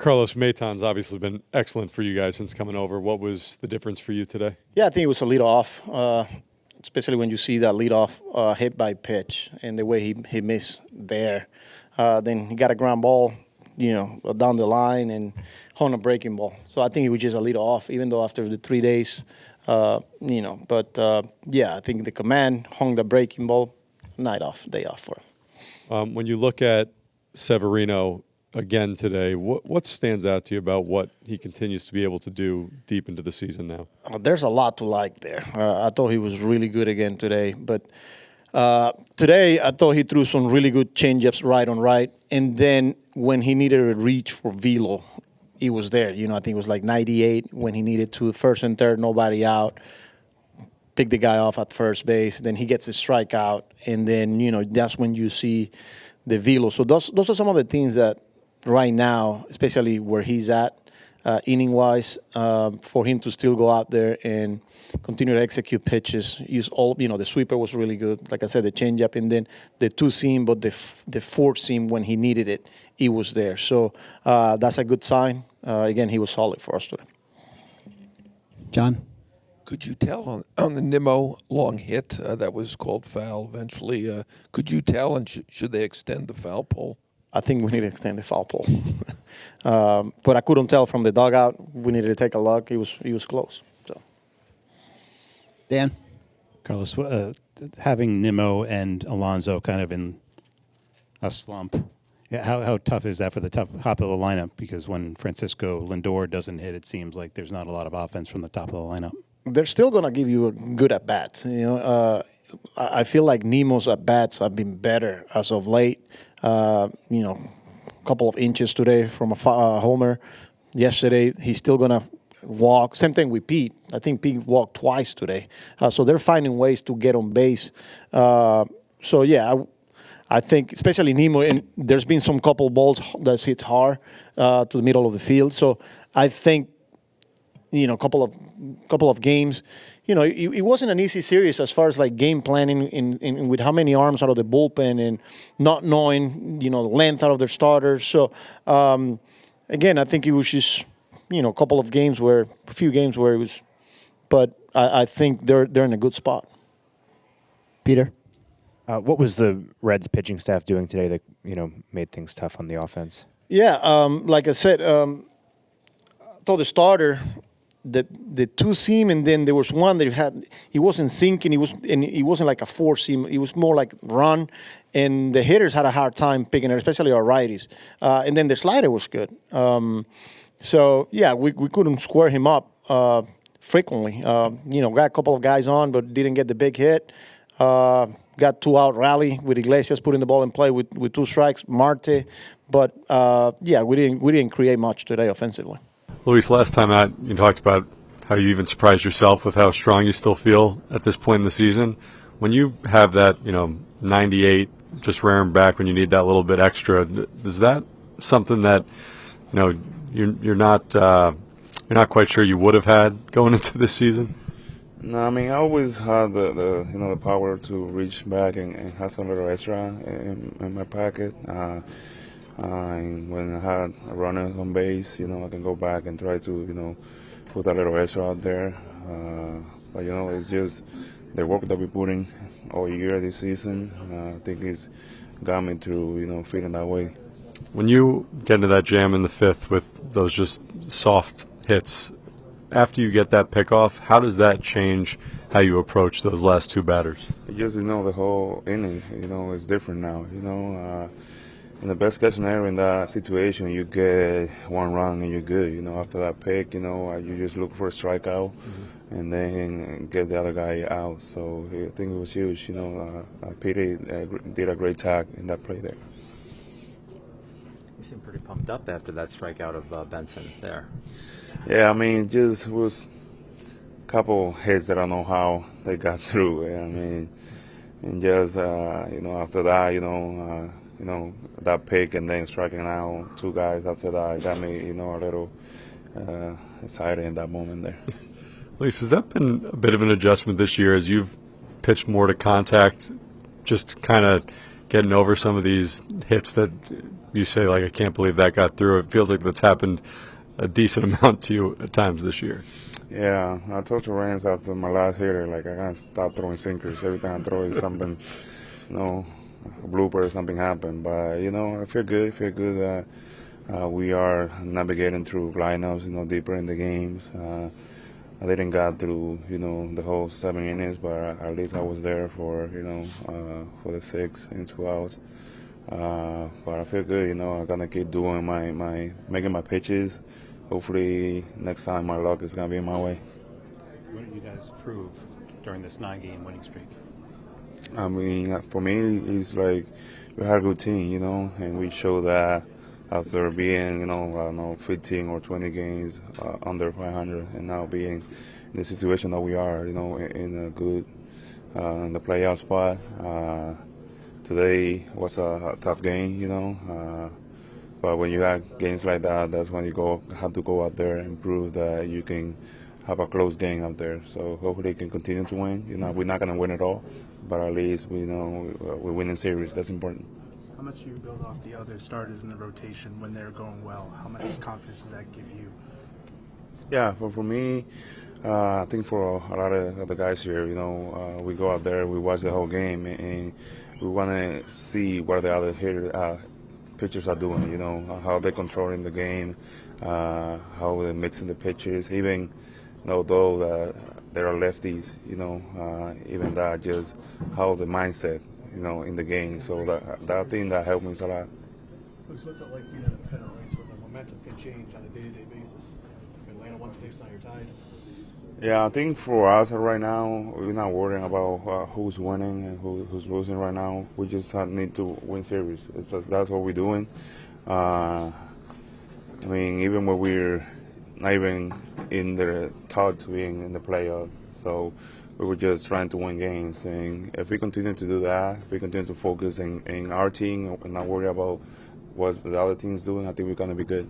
Carlos Maton's obviously been excellent for you guys since coming over. What was the difference for you today? Yeah, I think it was a lead-off, especially when you see that lead-off hit by pitch and the way he missed there. Then he got a ground ball, down the line and hung a breaking ball. So I think it was just a lead-off, even though after the 3 days, But, I think the command hung the breaking ball, day off for him. When you look at Severino again today, what stands out to you about what he continues to be able to do deep into the season now? There's a lot to like there. I thought he was really good again today. But today I thought he threw some really good changeups right on right. And then when he needed a reach for velo, he was there. I think it was like 98 when he needed to. First and third, nobody out. Pick the guy off at first base. Then he gets a strikeout. And then, that's when you see the velo. So those are some of the things that right now, especially where he's at, inning-wise, for him to still go out there and continue to execute pitches, use all, the sweeper was really good. Like I said, the changeup, and then the two-seam, but the four-seam, when he needed it, he was there. So that's a good sign. Again, he was solid for us today. John? Could you tell on the Nimmo long hit that was called foul eventually, could you tell, and should they extend the foul pole? I think we need to extend the foul pole. But I couldn't tell from the dugout. We needed to take a look. He was close. So, Dan? Carlos, having Nimmo and Alonso kind of in a slump, how tough is that for the top of the lineup? Because when Francisco Lindor doesn't hit, it seems like there's not a lot of offense from the top of the lineup. They're still going to give you a good at-bats. I feel like Nemo's at-bats have been better as of late. A couple of inches today from a homer. Yesterday, he's still going to walk. Same thing with Pete. I think Pete walked twice today. So they're finding ways to get on base. I think especially Nemo, and there's been some couple balls that's hit hard to the middle of the field. So I think, couple of games. It wasn't an easy series as far as like game planning in with how many arms out of the bullpen and not knowing, the length out of their starters. So, again, I think it was just, a few games where it was, but I think they're in a good spot. Peter? What was the Reds pitching staff doing today that, made things tough on the offense? Yeah, like I said, I thought the starter, the two-seam, and then there was one that he wasn't sinking. He wasn't like a four-seam. It was more like run, and the hitters had a hard time picking it, especially our righties. And then the slider was good. We couldn't square him up frequently. Got a couple of guys on, but didn't get the big hit. Got 2-out rally with Iglesias putting the ball in play with 2 strikes, Marte. But we didn't create much today offensively. Luis, last time out, you talked about how you even surprised yourself with how strong you still feel at this point in the season. When you have that, 98, just rearing back when you need that little bit extra, is that something that, you're not quite sure you would have had going into this season? No, I always had the power to reach back and have some little extra in my pocket. And when I had a runner on base, I can go back and try to, put a little extra out there. But it's just the work that we're putting all year this season. I think it's got me to, feeling that way. When you get into that jam in the 5th with those just soft hits, after you get that pickoff, how does that change how you approach those last 2 batters? Just, the whole inning, is different now. In the best case scenario in that situation, you get 1 run and you're good. After that pick, you just look for a strikeout and then get the other guy out. So I think it was huge. Peter did a great tag in that play there. You seem pretty pumped up after that strikeout of Benson there. Yeah, just was a couple hits that I don't know how they got through. And just after that, that pick and then striking out 2 guys after that got me, a little excited in that moment there. Luis, has that been a bit of an adjustment this year as you've pitched more to contact, just kind of getting over some of these hits that you say, like, I can't believe that got through? It feels like that's happened a decent amount to you at times this year. Yeah, I told Rance after my last hitter, like, I gotta stop throwing sinkers. Every time I throw is something, a blooper or something happened. But, I feel good. That we are navigating through lineups, deeper in the games. I didn't get through, the whole 7 innings, but at least I was there for the 6 and 2 outs. But I feel good, I'm gonna keep doing making my pitches. Hopefully next time my luck is gonna be my way. What did you guys prove during this 9-game winning streak? I mean, for me, it's like we had a good team, and we showed that after being, 15 or 20 games under 500, and now being in the situation that we are, in a good in the playoff spot. Today was a tough game, but when you have games like that, that's when you have to go out there and prove that you can have a close game out there. So hopefully, we can continue to win. We're not going to win it all, but at least we're winning series. That's important. How much do you build off the other starters in the rotation when they're going well? How much confidence does that give you? Yeah, for me, I think for a lot of the guys here, we go out there, we watch the whole game, and we want to see what the other pitchers are doing, how they're controlling the game, how they're mixing the pitches, even though there are lefties, even that, just how the mindset, in the game. So that thing that helped me a lot. What's it like being in a pennant race where the momentum can change on a day-to-day basis? If Atlanta won today, now you're tied. Yeah, I think for us right now, we're not worrying about who's winning and who's losing right now. We just need to win series. That's what we're doing. I mean, even when we're not even in the thought to being in the playoff, so we were just trying to win games. And if we continue to do that, if we continue to focus in our team and not worry about what the other team's doing, I think we're going to be good.